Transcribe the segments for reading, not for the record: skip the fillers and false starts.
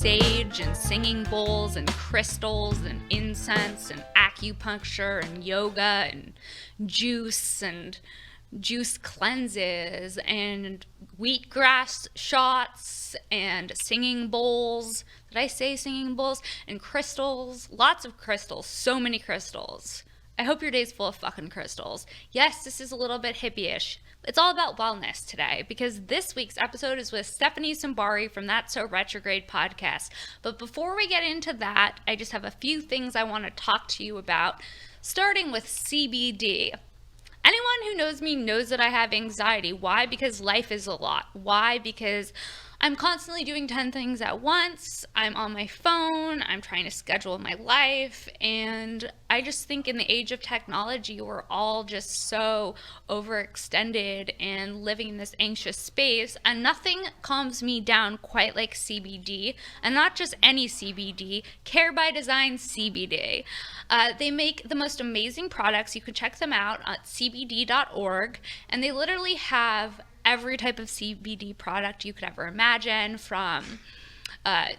sage and singing bowls and crystals and incense and acupuncture and yoga and juice cleanses and wheatgrass shots and singing bowls. Did I say singing bowls? And crystals. Lots of crystals. So many crystals. I hope your day's full of fucking crystals. Yes, this is a little bit hippie-ish. It's all about wellness today because this week's episode is with Stephanie Simbari from That's So Retrograde podcast. But before we get into that, I just have a few things I want to talk to you about, starting with CBD. Anyone who knows me knows that I have anxiety. Why? Because life is a lot. Why? Because I'm constantly doing 10 things at once. I'm on my phone. I'm trying to schedule my life. And I just think in the age of technology, we're all just so overextended and living in this anxious space. And nothing calms me down quite like CBD. And not just any CBD, Care by Design CBD. They make the most amazing products. You can check them out at cbd.org. And they literally have every type of CBD product you could ever imagine, from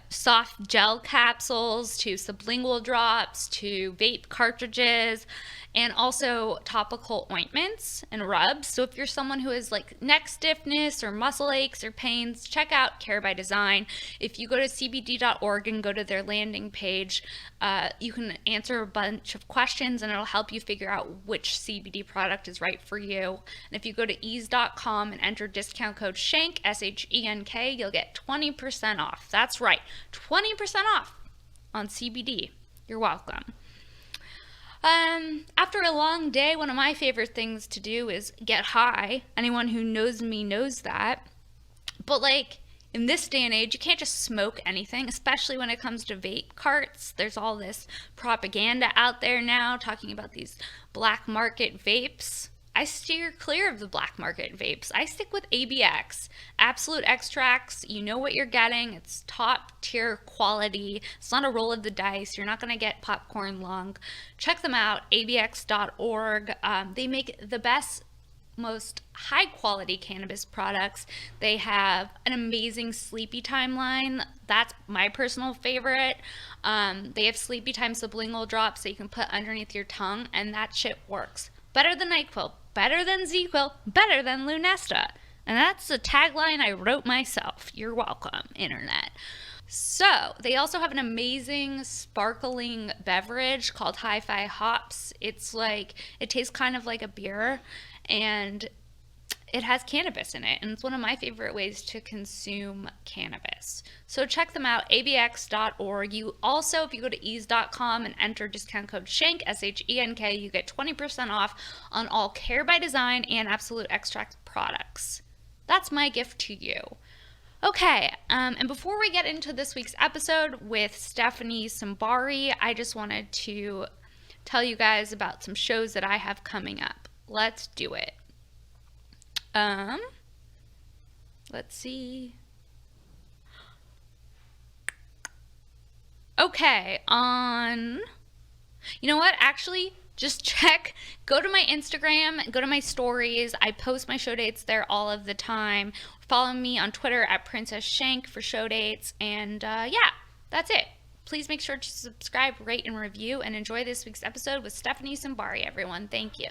soft gel capsules to sublingual drops to vape cartridges, and also topical ointments and rubs. So if you're someone who has like neck stiffness or muscle aches or pains, check out Care by Design. If you go to cbd.org and go to their landing page, you can answer a bunch of questions and it'll help you figure out which CBD product is right for you. And if you go to ease.com and enter discount code SHENK, S-H-E-N-K, you'll get 20% off. That's right, 20% off on CBD. You're welcome. After a long day, one of my favorite things to do is get high. Anyone who knows me knows that. But like in this day and age, you can't just smoke anything, especially when it comes to vape carts. There's all this propaganda out there now talking about these black market vapes. I steer clear of the black market vapes. I stick with ABX, Absolute Extracts. You know what you're getting. It's top tier quality. It's not a roll of the dice. You're not going to get popcorn lung. Check them out, abx.org. They make the best, most high quality cannabis products. They have an amazing sleepy time line. That's my personal favorite. They have sleepy time sublingual drops that you can put underneath your tongue, and that shit works. Better than NyQuil, better than ZQuil, better than Lunesta. And that's a tagline I wrote myself. You're welcome, internet. So they also have an amazing sparkling beverage called Hi-Fi Hops. It's like, it tastes kind of like a beer, and it has cannabis in it, and it's one of my favorite ways to consume cannabis. So check them out, abx.org. You also, if you go to ease.com and enter discount code SHENK, S-H-E-N-K, you get 20% off on all Care by Design and Absolute Extract products. That's my gift to you. Okay, and before we get into this week's episode with Stephanie Simbari, I just wanted to tell you guys about some shows that I have coming up. Let's do it. Let's see. Okay, you know what? Actually, just check, go to my Instagram, go to my stories. I post my show dates there all of the time. Follow me on Twitter at Princess Shank for show dates. And yeah, that's it. Please make sure to subscribe, rate, and review, and enjoy this week's episode with Stephanie Simbari, everyone. Thank you.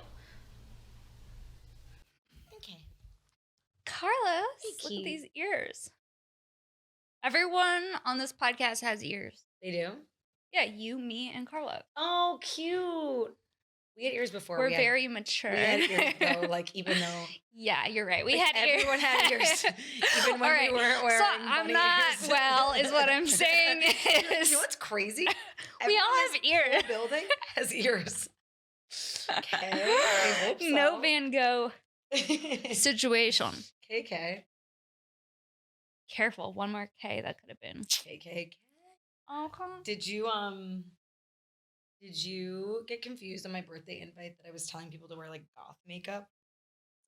Carlos, look at these ears. Everyone on this podcast has ears. They do? Yeah, you, me, and Carlos. Oh, cute. We had ears before. We're very mature. We had ears though, like even though. Yeah, you're right. We had ears. Everyone had ears. Even when we weren't wearing. So I'm not ears. Well, is what I'm saying. Is, you know what's crazy? We all have ears. The building has ears. Okay. I hope so. No Van Gogh situation. KK. Careful, one more K that could have been. KK. Okay. Did you get confused on my birthday invite that I was telling people to wear like goth makeup?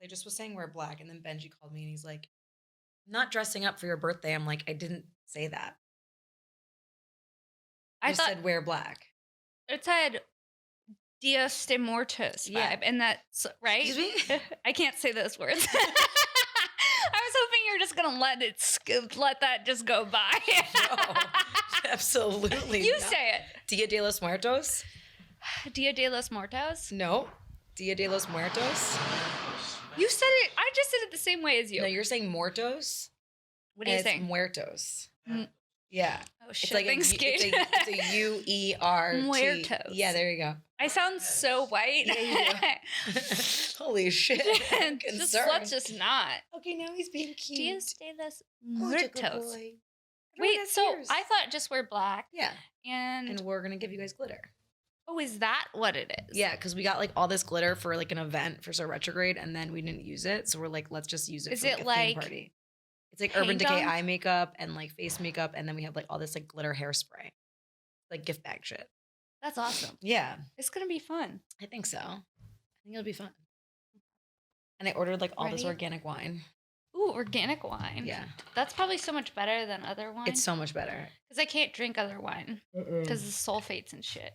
I just was saying wear black, and then Benji called me and he's like, "Not dressing up for your birthday." I'm like, I didn't say that. I said wear black. It said Dios de Mortis vibe, and that's right. Excuse me? I can't say those words. I was hoping you were just gonna let that just go by. No. Absolutely. You not. say it. Dia de los Muertos? Dia de los Muertos. No. Dia de los Muertos? You said it. I just said it the same way as you. No, you're saying muertos. What are you and saying? It's muertos. Mm. Yeah. Oh shit! It's like Thanks, Kate. it's a U-E-R-T. Muertos. Yeah, there you go. I sound so white. Yeah, you do. Holy shit. Let's just not. Okay, now he's being cute. Dias de los Oh, good Muertos. boy. Wait, That's so yours. I thought just wear black. Yeah. And And we're going to give you guys glitter. oh, is that what it is? Yeah, because we got like all this glitter for like an event for Sir Retrograde, and then we didn't use it. So we're like, let's just use it Is for it a like theme party. It's like Urban paint Decay on? eye makeup and like face makeup, and then we have like all this like glitter hairspray. Like gift bag shit. That's awesome. Yeah, It's gonna be fun. I think so. I think it'll be fun. And I ordered like all this Ready? organic wine. Ooh, organic wine. Yeah. That's probably so much better than other wine. It's so much better. Because I can't drink other wine because the sulfates and shit.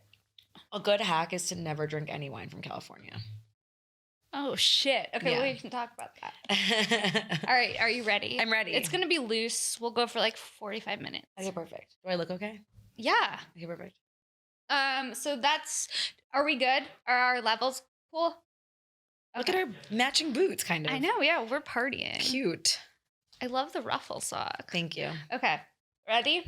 A good hack is to never drink any wine from California. Oh shit. Okay, Yeah. we can talk about that. All right, are you ready? I'm ready. It's gonna be loose. We'll go for like 45 minutes. Okay, perfect. Do I look okay? Yeah. Okay, perfect. So that's. Are we good? Are our levels cool? Look at our matching boots, kind of. I know. Yeah, we're partying. Cute. I love the ruffle sock. Thank you. Okay, ready?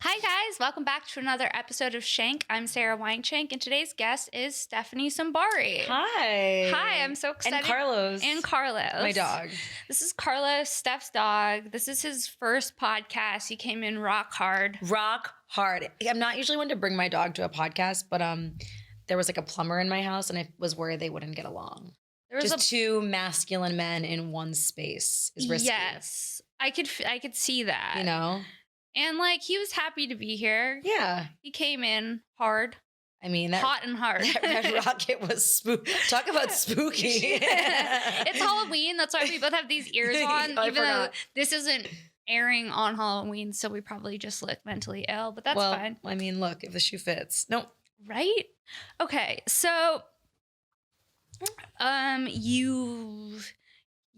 Hi guys, welcome back to another episode of Shank. I'm Sara Weinshenk, and today's guest is Stephanie Simbari. Hi. Hi, I'm so excited. And Carlos. And Carlos. My dog. This is Carlos, Steph's dog. This is his first podcast. He came in rock hard. Rock hard. I'm not usually one to bring my dog to a podcast, but there was like a plumber in my house, and I was worried they wouldn't get along. There was Just two masculine men in one space is risky. Yes, I could see that. You know? And like he was happy to be here. Yeah. He came in hard, I mean, hot and hard. that rocket was talk about spooky. It's Halloween. That's why we both have these ears on. I even though forgot. this isn't airing on Halloween, so we probably just look mentally ill, but that's fine. I mean, look, if the shoe fits. No. Right? Okay. So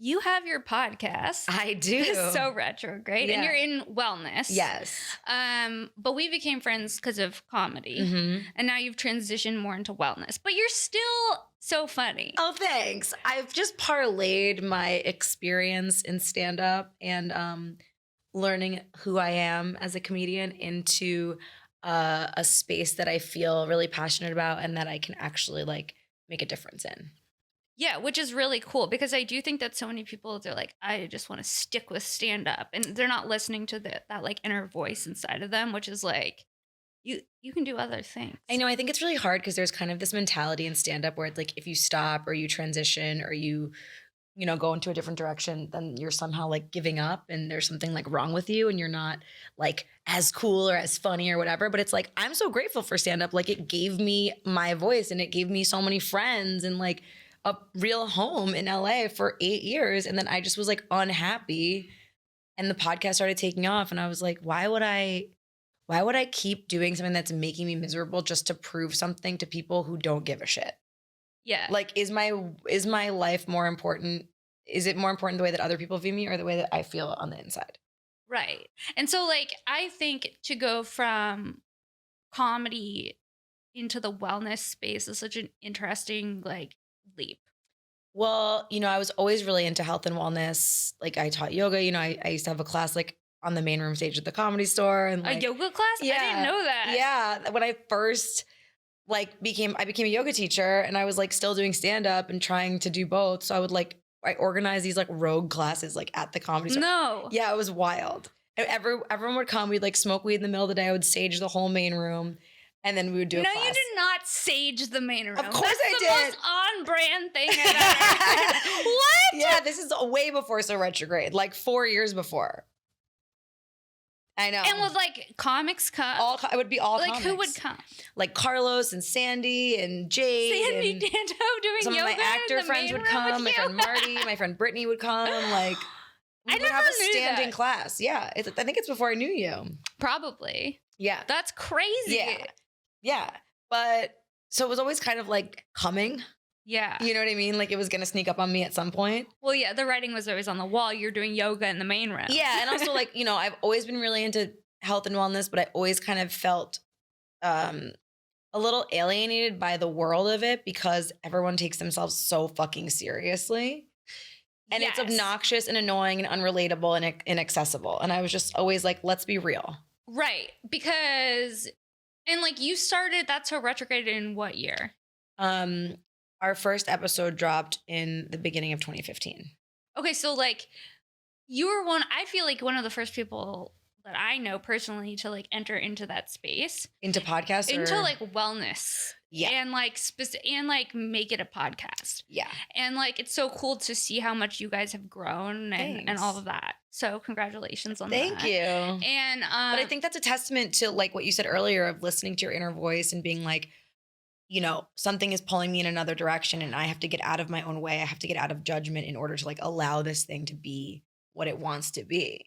you have your podcast. I do. It's so retrograde. And Yeah. you're in wellness. Yes. But we became friends because of comedy. Mm-hmm. And now you've transitioned more into wellness. But you're still so funny. Oh, thanks. I've just parlayed my experience in stand-up and learning who I am as a comedian into a space that I feel really passionate about and that I can actually like make a difference in. Yeah, which is really cool because I do think that so many people, they're like, I just want to stick with stand-up. And they're not listening to that like inner voice inside of them, which is like, you can do other things. I know. I think it's really hard because there's kind of this mentality in stand-up where it's like if you stop or you transition or you go into a different direction, then you're somehow like giving up and there's something like wrong with you and you're not like as cool or as funny or whatever. But it's like, I'm so grateful for stand-up. Like it gave me my voice and it gave me so many friends and like a real home in LA for 8 years. And then I just was like unhappy and the podcast started taking off and I was like, why would I keep doing something that's making me miserable just to prove something to people who don't give a shit? Yeah. Like, is my life more important? Is it more important the way that other people view me or the way that I feel on the inside? Right. And so like, I think to go from comedy into the wellness space is such an interesting like leap. Well, I was always really into health and wellness. Like I taught yoga, I used to have a class like on the main room stage at the Comedy Store and like a yoga class? Yeah. I didn't know that. Yeah. When I first like became a yoga teacher and I was like still doing stand up and trying to do both. So I organized these like rogue classes like at the Comedy Store. No. Yeah, it was wild. And everyone would come. We'd like smoke weed in the middle of the day. I would sage the whole main room. And then we would do a No, class. you did not sage the main room. Of course That's I the did. most on-brand thing I've ever heard. What? Yeah, this is way before So Retrograde, like 4 years before. I know. And would like comics come? It would be all like comics. who would come? Like Carlos and Sandy and Jade. Sandy and Danto doing some yoga of my actor in the friends main would room with come. My you? friend Marty, my friend Brittany would come. Like we I would never have a knew standing that. class. Yeah, I think it's before I knew you. Probably. Yeah, That's crazy. yeah. But so it was always kind of like coming. Yeah. You know what I mean? Like it was gonna sneak up on me at some point. Well, yeah, the writing was always on the wall. You're doing yoga in the main room. Yeah, and also like, I've always been really into health and wellness, but I always kind of felt a little alienated by the world of it because everyone takes themselves so fucking seriously. And it's Yes. obnoxious and annoying and unrelatable and inaccessible. And I was just always like, let's be real. Right. Because, and like you started That's So Retrograde in what year? Our first episode dropped in the beginning of 2015. Okay, so like you were I feel like one of the first people that I know personally to like enter into that space. Into podcasts? Into like wellness. Yeah. And like and like make it a podcast. Yeah. And like it's so cool to see how much you guys have grown and all of that. So congratulations on that. Thank you. And but I think that's a testament to like what you said earlier of listening to your inner voice and being like, you know, something is pulling me in another direction and I have to get out of my own way. I have to get out of judgment in order to like allow this thing to be what it wants to be.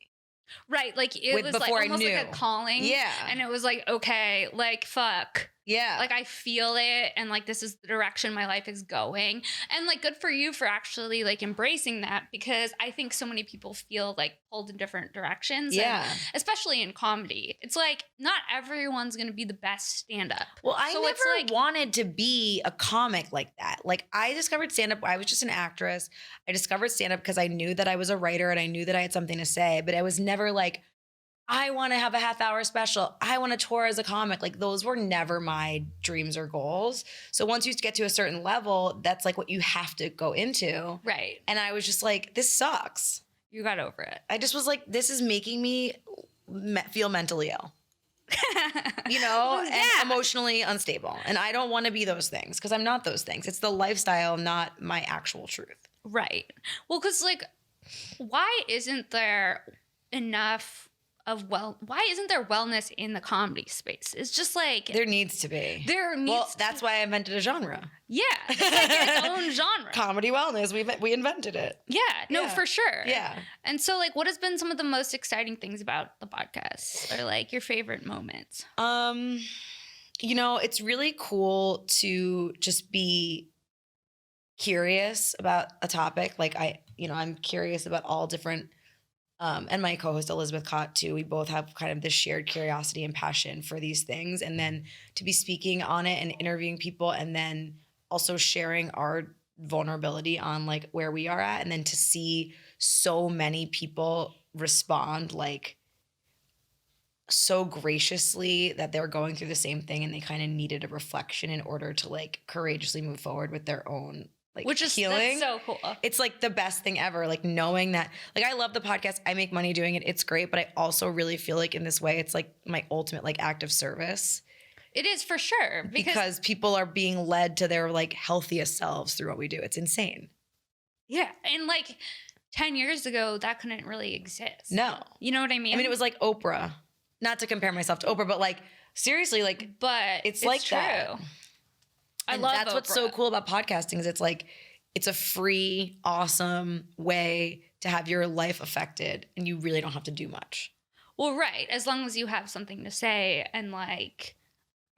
Right. Like it was like almost like a calling. Yeah. And it was like, okay, like fuck. Yeah. Like I feel it and like this is the direction my life is going. And like good for you for actually like embracing that because I think so many people feel like pulled in different directions. Yeah. And especially in comedy. It's like not everyone's gonna be the best stand-up. Well, I never wanted to be a comic like that. Like I discovered stand-up, I was just an actress. I discovered stand-up because I knew that I was a writer and I knew that I had something to say, but I was never like, I want to have a half-hour special. I want to tour as a comic. Like those were never my dreams or goals. So once you get to a certain level, that's like what you have to go into. Right. And I was just like, this sucks. You got over it. I just was like, this is making me feel mentally ill. You know, Yeah. and emotionally unstable. And I don't want to be those things because I'm not those things. It's the lifestyle, not my actual truth. Right. Well, because like, why isn't there enough of why isn't there wellness in the comedy space? It's just like there needs to be. That's why I invented a genre. Yeah, it's like its own genre. Comedy wellness. We invented it. Yeah, no, for sure. Yeah. And so, like, what has been some of the most exciting things about the podcast, or like your favorite moments? You know, it's really cool to just be curious about a topic. Like I'm curious about all different. And my co-host Elizabeth Cott too. We both have kind of this shared curiosity and passion for these things. And then to be speaking on it and interviewing people and then also sharing our vulnerability on like where we are at. And then to see so many people respond like so graciously that they're going through the same thing and they kind of needed a reflection in order to like courageously move forward with their own like which is healing. That's so cool. It's like the best thing ever. Like knowing that, like I love the podcast. I make money doing it. It's great. But I also really feel like in this way, it's like my ultimate like act of service. It is for sure. Because people are being led to their like healthiest selves through what we do. It's insane. Yeah. And like 10 years ago, that couldn't really exist. No. You know what I mean? I mean, it was like Oprah. Not to compare myself to Oprah, but like seriously, like but it's like true. that. I love that's Oprah. what's so cool about podcasting is it's like it's a free, awesome way to have your life affected and you really don't have to do much. Well, right. As long as you have something to say and like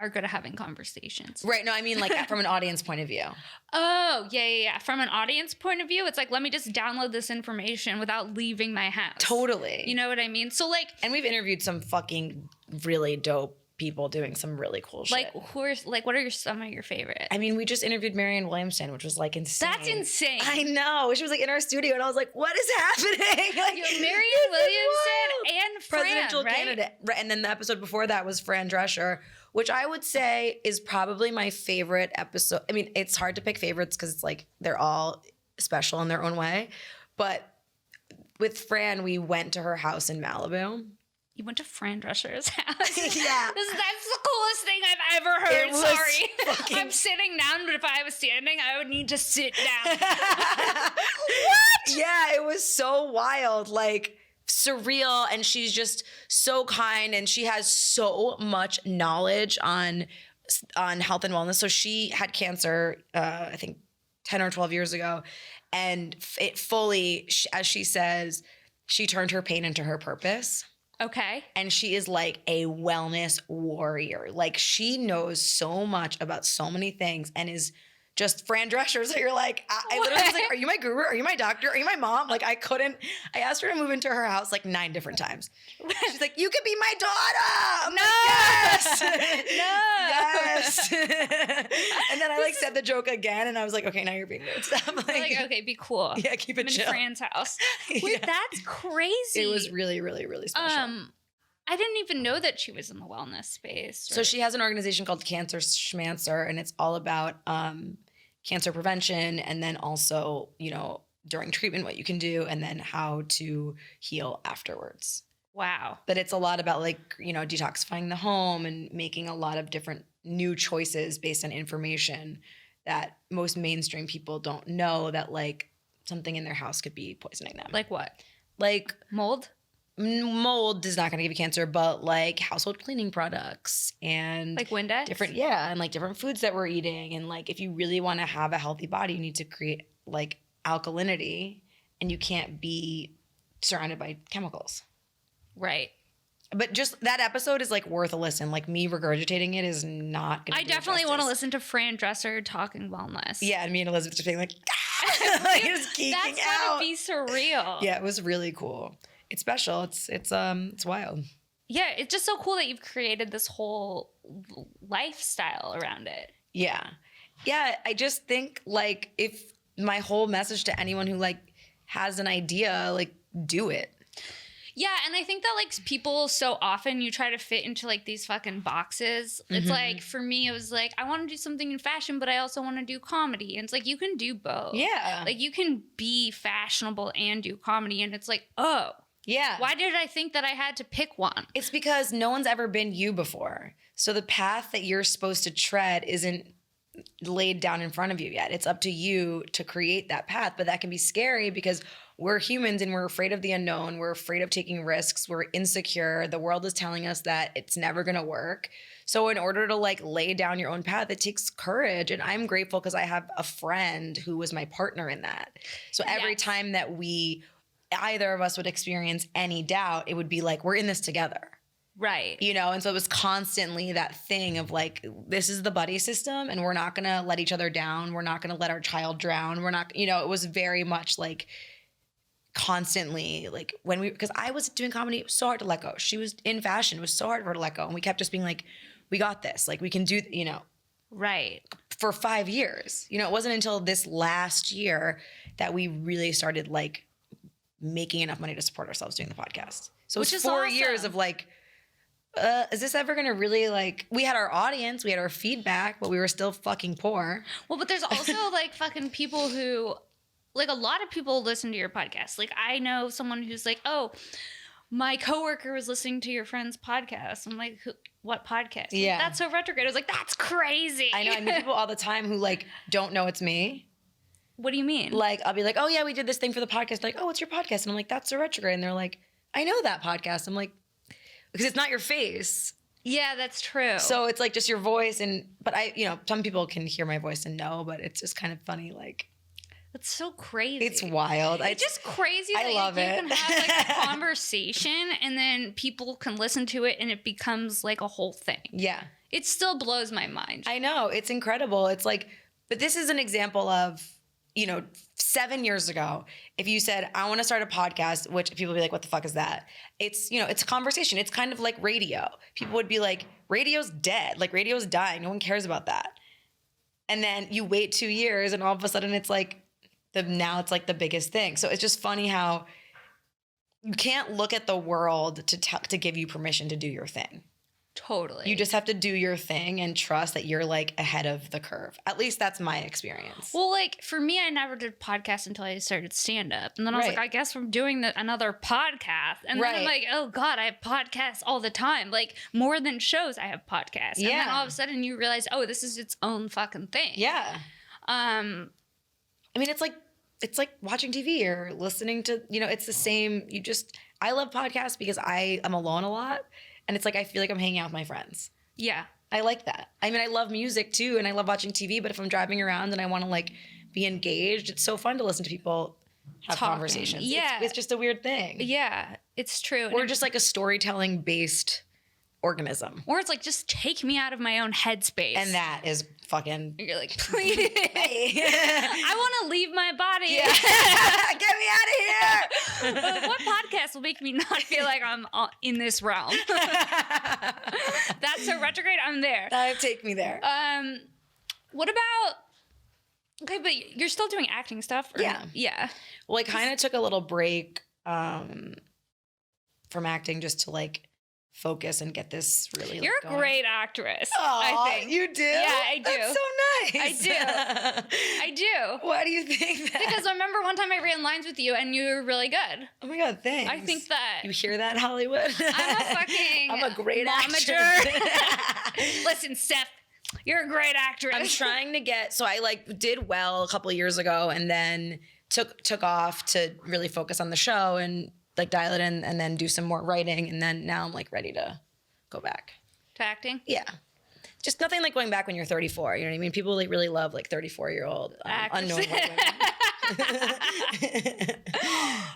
are good at having conversations. Right. No, I mean like from an audience point of view. Oh, yeah. From an audience point of view, it's like, let me just download this information without leaving my house. Totally. You know what I mean? So like. And we've interviewed some fucking really dope people doing some really cool shit. Like what are some of your favorites? I mean, we just interviewed Marianne Williamson, which was like insane. That's insane. I know. She was like in our studio and I was like, what is happening? Like Marianne Williamson and Fran, presidential right? candidate. Right. And then the episode before that was Fran Drescher, which I would say is probably my favorite episode. I mean, it's hard to pick favorites because it's like they're all special in their own way. But with Fran, we went to her house in Malibu. You went to Fran Drescher's house. Yeah. That's the coolest thing I've ever heard. It was Sorry. I'm sitting down, but if I was standing, I would need to sit down. What? Yeah, it was so wild. Like surreal. And she's just so kind. And she has so much knowledge on health and wellness. So she had cancer, I think 10 or 12 years ago. And it fully, as she says, she turned her pain into her purpose. Okay. And she is like a wellness warrior. Like she knows so much about so many things and is just Fran Drescher. So you're like, I literally was like, are you my guru? Are you my doctor? Are you my mom? Like I asked her to move into her house like 9 different times. She's like, you could be my daughter. I'm No. like, yes. No. Yes. And then I like said the joke again and I was like, okay, now you're being weird. Stop. Like, okay, be cool. Yeah, keep it I'm in chill. Fran's house. Wait, Yeah. that's crazy. It was really, really, really special. I didn't even know that she was in the wellness space. So she has an organization called Cancer Schmancer, and it's all about cancer prevention and then also, you know, during treatment, what you can do, and then how to heal afterwards. Wow. But it's a lot about like, you know, detoxifying the home and making a lot of different new choices based on information that most mainstream people don't know, that like something in their house could be poisoning them. Like what? Like Mold? mold is not going to give you cancer, but like household cleaning products and Like Windex? and like different foods that we're eating. And like, if you really want to have a healthy body, you need to create like alkalinity, and you can't be surrounded by chemicals. Right. But just that episode is like worth a listen. Like me regurgitating it is not going to I definitely want to listen to Fran Drescher talking wellness. Yeah. And me and Elizabeth just being like, like just geeking That's out. gotta be surreal. Yeah. It was really cool. It's special. It's wild. Yeah, it's just so cool that you've created this whole lifestyle around it. Yeah. Yeah. I just think like if my whole message to anyone who like has an idea, like do it. Yeah, and I think that like people so often you try to fit into like these fucking boxes. It's like for me it was like I want to do something in fashion, but I also want to do comedy. And it's like you can do both. Yeah. Like you can be fashionable and do comedy, and it's like, "Oh, Yeah. why did I think that I had to pick one?" It's because no one's ever been you before. So the path that you're supposed to tread isn't laid down in front of you yet. It's up to you to create that path. But that can be scary because we're humans and we're afraid of the unknown. We're afraid of taking risks. We're insecure. The world is telling us that it's never going to work. So in order to like lay down your own path, it takes courage. And I'm grateful because I have a friend who was my partner in that. So every time that either of us would experience any doubt, it would be like, we're in this together. Right. You know, and so it was constantly that thing of like, this is the buddy system and we're not going to let each other down. We're not going to let our child drown. We're not, you know, it was very much like constantly like because I was doing comedy, it was so hard to let go. She was in fashion. It was so hard for her to let go. And we kept just being like, we got this. Like we can do, you know. Right. For 5 years. You know, it wasn't until this last year that we really started like making enough money to support ourselves doing the podcast. So Which it's is 4 awesome. years of like, is this ever going to really like, we had our audience, we had our feedback, but we were still fucking poor. Well, but there's also like fucking people who, like a lot of people listen to your podcast. Like I know someone who's like, oh, my coworker was listening to your friend's podcast. I'm like, what podcast? Yeah. Like, that's so retrograde. I was like, that's crazy. I know, I meet people all the time who like don't know it's me. What do you mean? Like, I'll be like, oh yeah, we did this thing for the podcast. They're like, oh, what's your podcast? And I'm like, that's a retrograde. And they're like, I know that podcast. I'm like, because it's not your face. Yeah, that's true. So it's like just your voice. But I, you know, some people can hear my voice and know, but it's just kind of funny. Like, it's so crazy. it's wild. It's just crazy that I love you it. can have like a conversation and then people can listen to it and it becomes like a whole thing. Yeah. It still blows my mind. I know. It's incredible. It's like, but this is an example of, you know, 7 years ago, if you said, I want to start a podcast, which people would be like, what the fuck is that? It's, you know, it's a conversation. It's kind of like radio. People would be like, radio's dead. Like radio's dying. No one cares about that. And then you wait 2 years and all of a sudden it's like, now it's like the biggest thing. So it's just funny how you can't look at the world to give you permission to do your thing. Totally. You just have to do your thing and trust that you're like ahead of the curve. At least that's my experience. Well, like for me, I never did podcasts until I started stand up. And then I was Right. like, I guess I'm doing another podcast. And then I'm Right. like, oh God, I have podcasts all the time. Like more than shows, I have podcasts. And then Yeah. all of a sudden you realize, oh, this is its own fucking thing. Yeah. I mean, it's like watching TV or listening to, you know, it's the same. I love podcasts because I am alone a lot. And it's like, I feel like I'm hanging out with my friends. Yeah. I like that. I mean, I love music too, and I love watching TV, but if I'm driving around and I want to like be engaged, it's so fun to listen to people have Talking. conversations. Yeah. It's just a weird thing. Yeah, it's true. We're just like a storytelling based organism. Or it's like, just take me out of my own headspace. And that is fucking... You're like, please. I want to leave my body. Yeah. Get me out of here. What podcast will make me not feel like I'm in this realm? That's so retrograde. I'm there. Take me there. What about... Okay, but you're still doing acting stuff? Yeah. Yeah. Well, I kind of took a little break from acting just to like focus and get this really. You're a great actress. Oh, I think you do? Yeah, I do. That's so nice. I do. Why do you think that? Because I remember one time I ran lines with you and you were really good. Oh my God, thanks. I think that you hear that, Hollywood? I'm a great momager. actress. Listen, Steph, you're a great actress. I'm trying to get. So I like did well a couple of years ago, and then took off to really focus on the show and like dial it in, and then do some more writing, and then now I'm like ready to go back to acting. Yeah, just nothing like going back when you're 34. You know what I mean? People like really love like 34-year-old unknown women.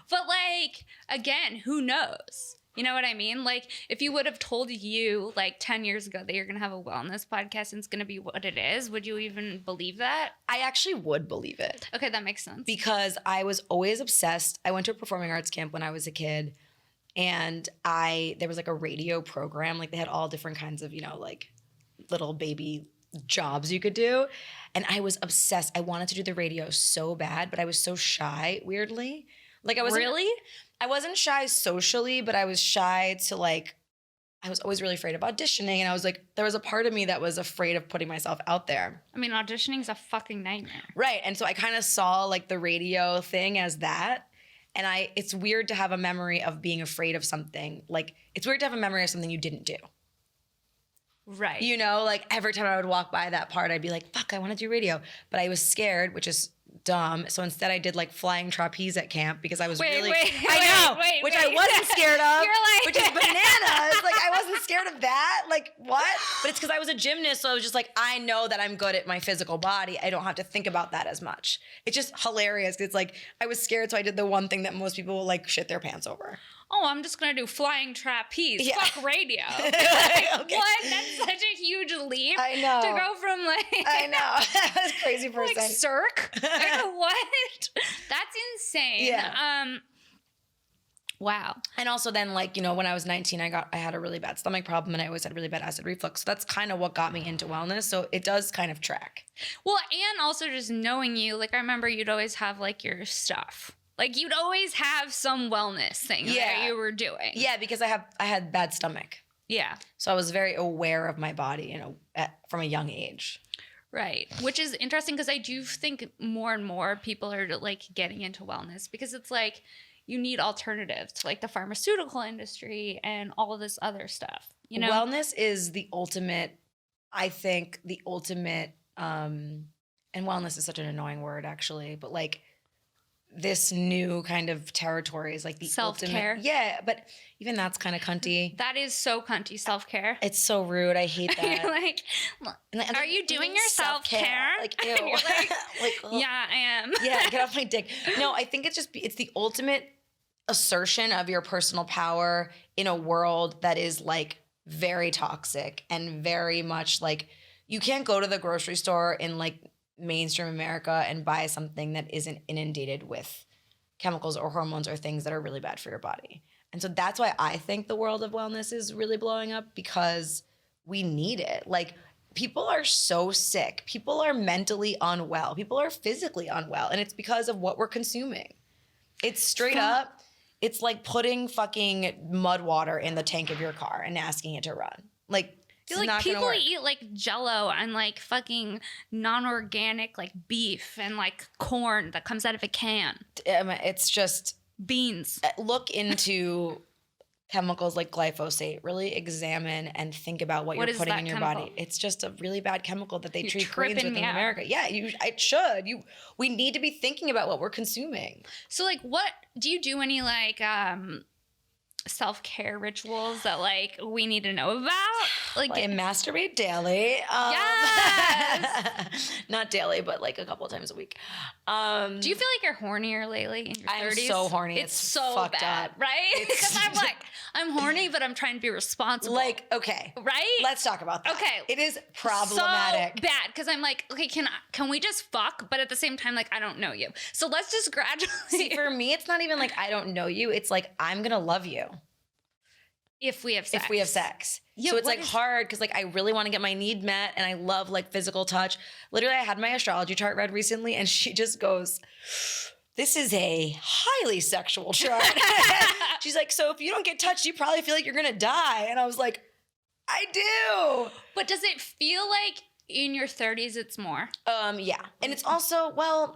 But like again, who knows? You know what I mean? Like, if you would have told you, like, 10 years ago that you're going to have a wellness podcast and it's going to be what it is, would you even believe that? I actually would believe it. Okay, that makes sense. Because I was always obsessed. I went to a performing arts camp when I was a kid, and there was, like, a radio program. Like, they had all different kinds of, you know, like, little baby jobs you could do. And I was obsessed. I wanted to do the radio so bad, but I was so shy, weirdly. Like, I was Really? I wasn't shy socially, but I was shy to like, I was always really afraid of auditioning. And I was like, there was a part of me that was afraid of putting myself out there. I mean, auditioning is a fucking nightmare. Right. And so I kind of saw like the radio thing as that. And it's weird to have a memory of being afraid of something. Like, it's weird to have a memory of something you didn't do. Right. You know, like every time I would walk by that part, I'd be like, fuck, I want to do radio. But I was scared, which is dumb. So instead I did like flying trapeze at camp because I was I wasn't scared of, which is bananas. Like, I wasn't scared of that. Like, what? But it's because I was a gymnast. So I was just like, I know that I'm good at my physical body. I don't have to think about that as much. It's just hilarious. It's like, I was scared. So I did the one thing that most people will like shit their pants over. Oh, I'm just going to do flying trapeze. Yeah. Fuck radio. Okay. What? That's such a huge leap. I know. To go from like... I know. I was a crazy person. Like Cirque? Like, what? That's insane. Yeah. Wow. And also then, like, you know, when I was 19, I had a really bad stomach problem, and I always had really bad acid reflux. So that's kind of what got me into wellness. So it does kind of track. Well, and also just knowing you, like, I remember you'd always have like your stuff. Like, you'd always have some wellness thing that you were doing. Yeah, because I had bad stomach. Yeah. So I was very aware of my body, you know, from a young age. Right. Which is interesting because I do think more and more people are like getting into wellness because it's like you need alternatives to like the pharmaceutical industry and all of this other stuff. You know, wellness is the ultimate, I think, and wellness is such an annoying word actually, but like this new kind of territory is like the self-care. Ultimate. Yeah, but even that's kind of cunty. That is so cunty, self-care. It's so rude. I hate that. You're like, are you doing your self-care? Like, ew. You're like, like, yeah, I am. Yeah, get off my dick. No, I think it's the ultimate assertion of your personal power in a world that is like very toxic and very much like you can't go to the grocery store in like mainstream America and buy something that isn't inundated with chemicals or hormones or things that are really bad for your body. And so that's why I think the world of wellness is really blowing up, because we need it. Like, people are so sick. People are mentally unwell. People are physically unwell. And it's because of what we're consuming. It's straight up, it's like putting fucking mud water in the tank of your car and asking it to run. Like, it's like not people gonna work. eat like Jello and like fucking non-organic like beef and like corn that comes out of a can. It's just beans. Look into chemicals like glyphosate. Really examine and think about what you're putting in your body. It's just a really bad chemical that they treat Koreans with in America. Yeah, it should. We need to be thinking about what we're consuming. So like, what do you do any like self-care rituals that like we need to know about? Like, And we need to know about? Like, I masturbate daily. yes. Not daily, but like a couple of times a week. Do you feel like you're hornier lately in your 30s? I'm so horny. It's so fucked bad, up. right? Because I'm like, I'm horny, but I'm trying to be responsible. Like, okay. Right? Let's talk about that. Okay. It is problematic. So bad because I'm like, okay, can we just fuck? But at the same time, like, I don't know you. So let's just gradually. See, for me, it's not even like I don't know you. It's like I'm going to love you. If we have sex. If we have sex. Yeah, so it's like hard because like I really want to get my need met and I love like physical touch. Literally, I had my astrology chart read recently and she just goes, this is a highly sexual chart. She's like, so if you don't get touched, you probably feel like you're going to die. And I was like, I do. But does it feel like in your 30s it's more? Yeah. And it's also, well,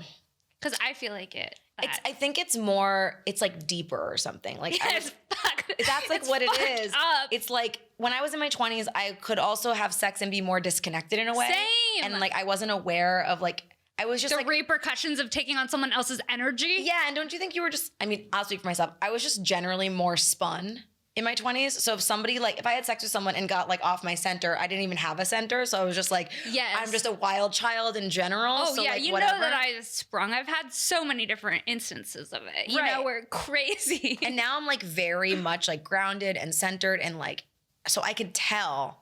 because I feel like it. I think it's more, it's like deeper or something. Like that's like what it is. Up. It's like when I was in my 20s, I could also have sex and be more disconnected in a way. Same. And like I wasn't aware of like, I was just the like repercussions of taking on someone else's energy. Yeah, and don't you think you were just, I mean, I'll speak for myself. I was just generally more spun in my 20s. So if somebody like, if I had sex with someone and got like off my center, I didn't even have a center. So I was just like, yes. I'm just a wild child in general. Oh so yeah, like, you whatever. know that I sprung. I've had so many different instances of it. You know, we're crazy. And now I'm like very much like grounded and centered and like, so I could tell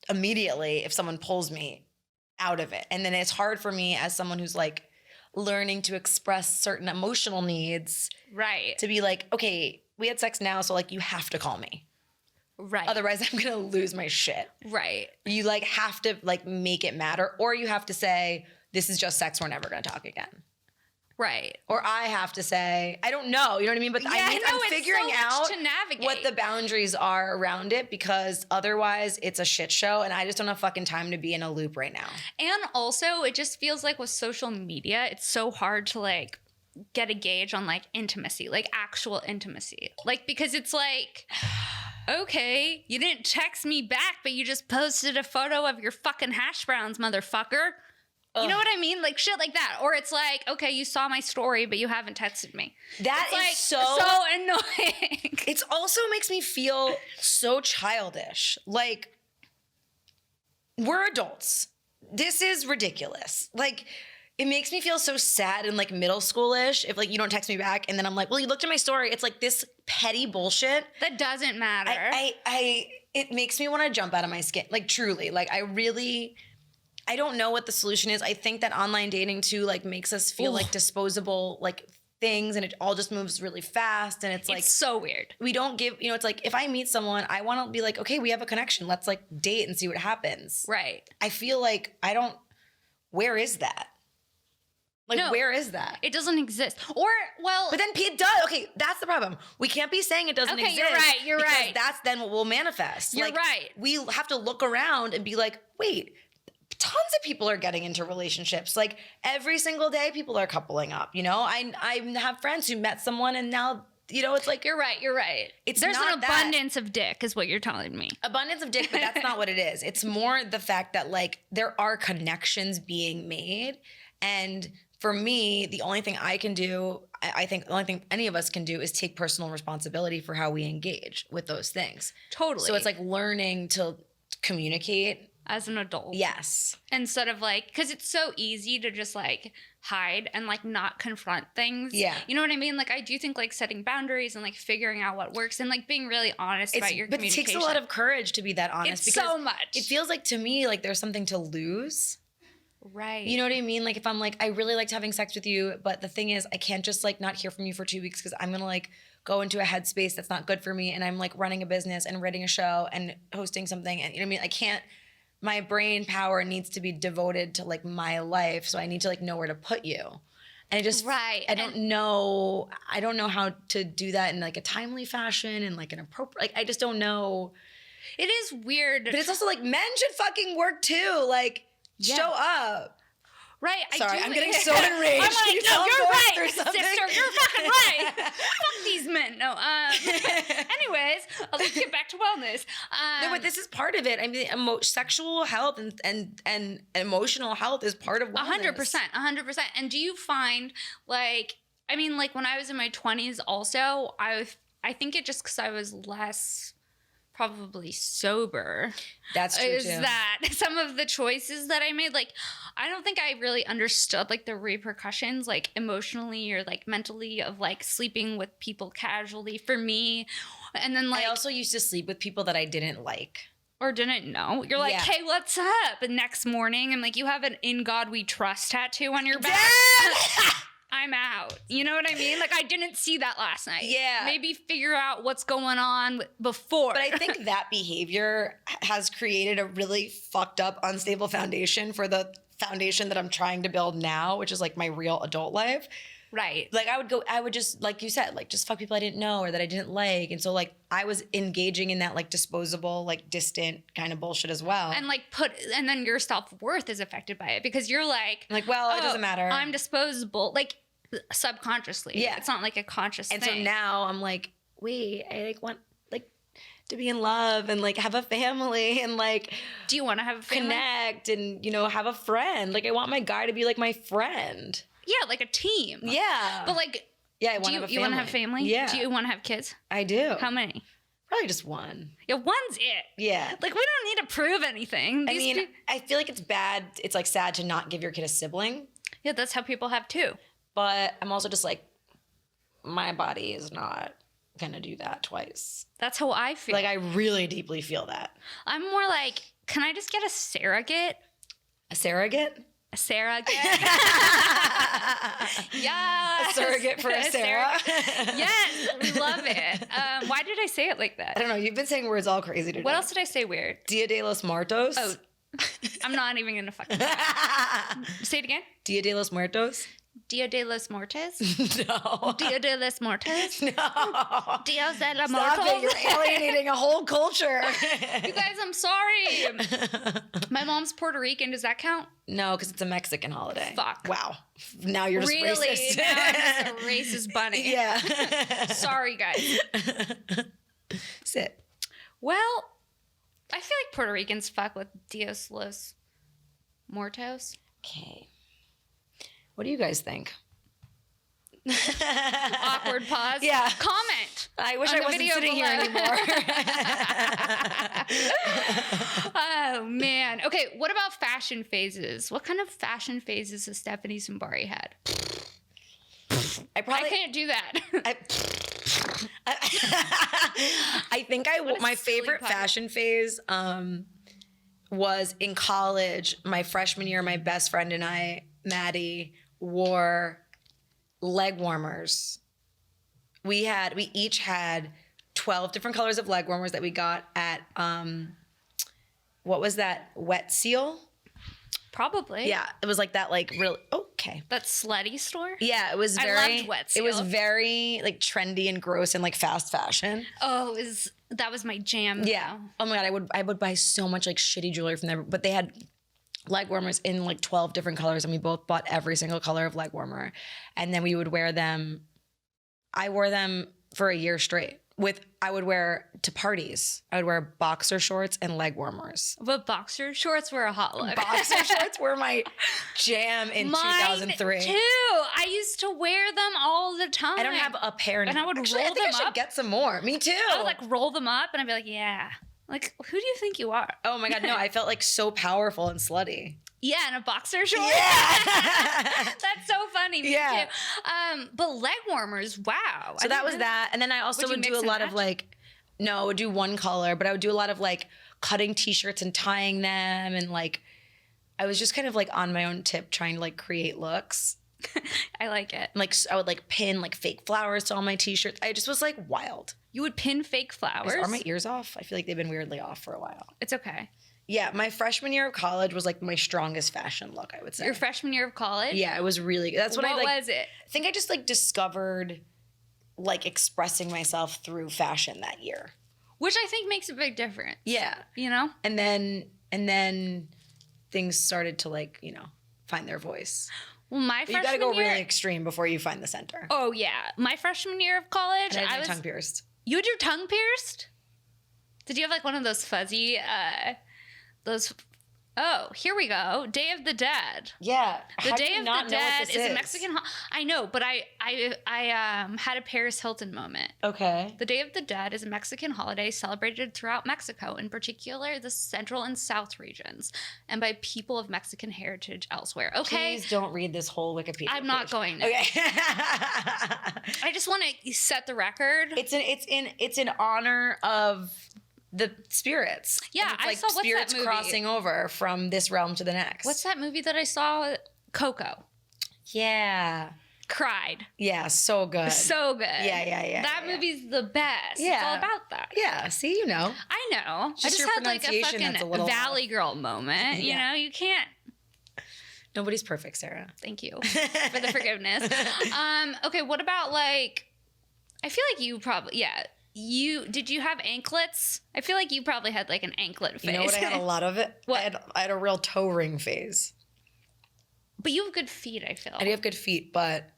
immediately if someone pulls me out of it. And then it's hard for me as someone who's like learning to express certain emotional needs. Right. To be like, okay, we had sex now, so like you have to call me. Right. Otherwise I'm gonna lose my shit. Right. You like have to like make it matter, or you have to say, this is just sex, we're never gonna talk again. Right. Or I have to say, I don't know, you know what I mean? But Yeah, I'm it's figuring so out much to navigate. what the boundaries are around it, because otherwise it's a shit show and I just don't have fucking time to be in a loop right now. And also it just feels like with social media, it's so hard to like get a gauge on like intimacy, like actual intimacy. Like, because it's like, okay, you didn't text me back, but you just posted a photo of your fucking hash browns, motherfucker. You know what I mean? Like shit like that. Or it's like, okay, you saw my story, but you haven't texted me. That it's is like so annoying. It also makes me feel so childish. Like, we're adults. This is ridiculous. Like, it makes me feel so sad and like middle schoolish if like you don't text me back and then I'm like, well, you looked at my story. It's like this petty bullshit. That doesn't matter. It makes me want to jump out of my skin. Like truly, like I don't know what the solution is. I think that online dating too, like makes us feel like disposable, like things, and it all just moves really fast. And it's like, so weird. We don't give, you know, it's like if I meet someone, I want to be like, okay, we have a connection. Let's like date and see what happens. Right. I feel like where is that? Like, no, where is that? It doesn't exist. Or, well. But then it does. Okay, that's the problem. We can't be saying it doesn't exist. You're right. That's then what will manifest. You're right. We have to look around and be like, wait, tons of people are getting into relationships. Like every single day, people are coupling up. You know, I have friends who met someone and now, you know, it's like you're right. There's not an abundance of dick, is what you're telling me. Abundance of dick, but that's not what it is. It's more the fact that like there are connections being made, and for me, the only thing I can do, I think the only thing any of us can do is take personal responsibility for how we engage with those things. Totally. So it's like learning to communicate as an adult. Yes. Instead of like, because it's so easy to just like hide and like not confront things. Yeah. You know what I mean? Like I do think like setting boundaries and like figuring out what works and like being really honest about your communication. But it takes a lot of courage to be that honest. It's so much. It feels like to me like there's something to lose. Right. You know what I mean? Like if I'm like, I really liked having sex with you, but the thing is I can't just like not hear from you for 2 weeks because I'm going to like go into a headspace that's not good for me. And I'm like running a business and writing a show and hosting something. And you know what I mean? I can't, my brain power needs to be devoted to like my life. So I need to like know where to put you. And I just, I don't know how to do that in like a timely fashion and like an appropriate, like I just don't know. It is weird. But it's also like men should fucking work too. Like, show up. Right. Sorry, I'm getting so enraged. I'm like, no, you're right, sister. You're fucking right. Fuck these men. No. Anyways, let's get back to wellness. No, but this is part of it. I mean, sexual health and emotional health is part of wellness. 100%. And do you find like, I mean, like when I was in my 20s also, I I think it just because I was less probably sober. That's true Is too. that some of the choices that I made? Like, I don't think I really understood like the repercussions, like emotionally or like mentally, of like sleeping with people casually for me. And then like, I also used to sleep with people that I didn't like. or didn't know. You're like, Yeah. hey, what's up? And next morning, I'm like, you have an "In God We Trust" tattoo on your back. I'm out. You know what I mean? Like, I didn't see that last night. Yeah. Maybe figure out what's going on before. But I think that behavior has created a really fucked up, unstable foundation for the foundation that I'm trying to build now, which is like my real adult life. right. Like I would just, like you said, like just fuck people I didn't know or that I didn't like. And so like I was engaging in that like disposable, like distant kind of bullshit as well. And like and then your self-worth is affected by it because you're like, I'm like, well, it doesn't matter. I'm disposable. Like, subconsciously. Yeah. It's not like a conscious And thing. so now I'm like, wait, I like want like to be in love and like have a family and like do you want to have a family? connect and, you know, have a friend. Like I want my guy to be like my friend. Yeah, like a team. Yeah. But like, Yeah, I want do to you, have a family. you want to have family? Yeah. Do you want to have kids? I do. How many? Probably just one. Yeah, one's it. Yeah. Like, we don't need to prove anything. I These mean, peop- I feel like it's bad. It's like sad to not give your kid a sibling. yeah, that's how people have two. But I'm also just like, my body is not going to do that twice. That's how I feel. Like, I really deeply feel that. I'm more like, can I just get a surrogate? A surrogate? A surrogate? Yes. A surrogate for a Sarah? Yes, we love it. Why did I say it like that? I don't know. You've been saying words all crazy today. What else did I say weird? Dia de los Muertos? Oh, I'm not even going to fucking say it again. Dia de los Muertos? Dia de los Muertos? No. Dia de los Muertos? No. Dios de los Stop it. Muertos? You're alienating a whole culture. You guys, I'm sorry. My mom's Puerto Rican. Does that count? No, because it's a Mexican holiday. Fuck. Wow. Now you're just Really? racist. Now I'm just a racist bunny. Yeah. Sorry, guys. Sit. Well, I feel like Puerto Ricans fuck with Dios los Muertos. Okay. What do you guys think? Awkward pause. Yeah. Comment. I wish on I the wasn't video sitting here Oh, anymore. man. Okay, what about fashion phases? What kind of fashion phases has Stephanie Simbari had? I can't do that. I think What a my silly favorite pun. fashion phase was in college. My freshman year, my best friend and I, Maddie, wore leg warmers. We each had 12 different colors of leg warmers that we got at what was that? Wet Seal? Probably. Yeah, it was like that, like real. Okay. That slutty store? Yeah, it was I very. loved Wet It was Seal. very like trendy and gross and like fast fashion. Oh, that was my jam. Yeah. Oh my god, I would buy so much like shitty jewelry from them, but they had leg warmers in like 12 different colors, and we both bought every single color of leg warmer, and then we would wear them. I wore them for a year straight. I would wear to parties. I would wear boxer shorts and leg warmers. But boxer shorts were a hot look. Boxer shorts were my jam in 2003. Too. I used to wear them all the time. I don't have a pair now. And I would Actually, roll I think them I should up. get some more. Me too. I would like roll them up and I'd be like, yeah. Like, who do you think you are? Oh my god, no! I felt like so powerful and slutty. Yeah, in a boxer short. Yeah. That's so funny. Me Yeah. too. But leg warmers, wow. So that was that, and then I also Would you would do mix a and lot of match? like, no, I would do one color, but I would do a lot of like cutting t-shirts and tying them, and like I was just kind of like on my own tip trying to like create looks. I like it. Like I would like pin like fake flowers to all my t-shirts. I just was like wild. You would pin fake flowers. Are my ears off? I feel like they've been weirdly off for a while. It's okay. Yeah, my freshman year of college was like my strongest fashion look, I would say. Your freshman year of college? Yeah, it was really. That's what I like. was it? I think I just like discovered like expressing myself through fashion that year. Which I think makes a big difference. Yeah. You know? And then things started to like, you know, find their voice. Well, my But you freshman gotta go year. really extreme before you find the center. Oh yeah, my freshman year of college, And I I had was. my tongue pierced. You had your tongue pierced? Did you have like one of those fuzzy, those Oh, here we go. Day of the Dead. Yeah. The Day of the Dead is a Mexican. I know, but I had a Paris Hilton moment. Okay. The Day of the Dead is a Mexican holiday celebrated throughout Mexico, in particular the central and south regions, and by people of Mexican heritage elsewhere. Okay. Please don't read this whole Wikipedia I'm not going to. Okay. I just want to set the record. It's in honor of the spirits. Yeah, it's I like saw- what's that spirits movie? crossing over from this realm to the next. What's that movie that I saw? Coco. Yeah. Cried. Yeah, so good. So good. Yeah. That movie's the best. Yeah. It's all about that. Yeah, see, you know. I know. Just I just your had like a pronunciation that's a fucking little Valley Girl moment. You Yeah. know, you can't. Nobody's perfect, Sarah. Thank you for the forgiveness. Okay, what about like? I feel like you probably did you have anklets? I feel like you probably had like an anklet phase. You know what? I had a lot of it. What? I had a real toe ring phase. But you have good feet, I feel. I do have good feet, but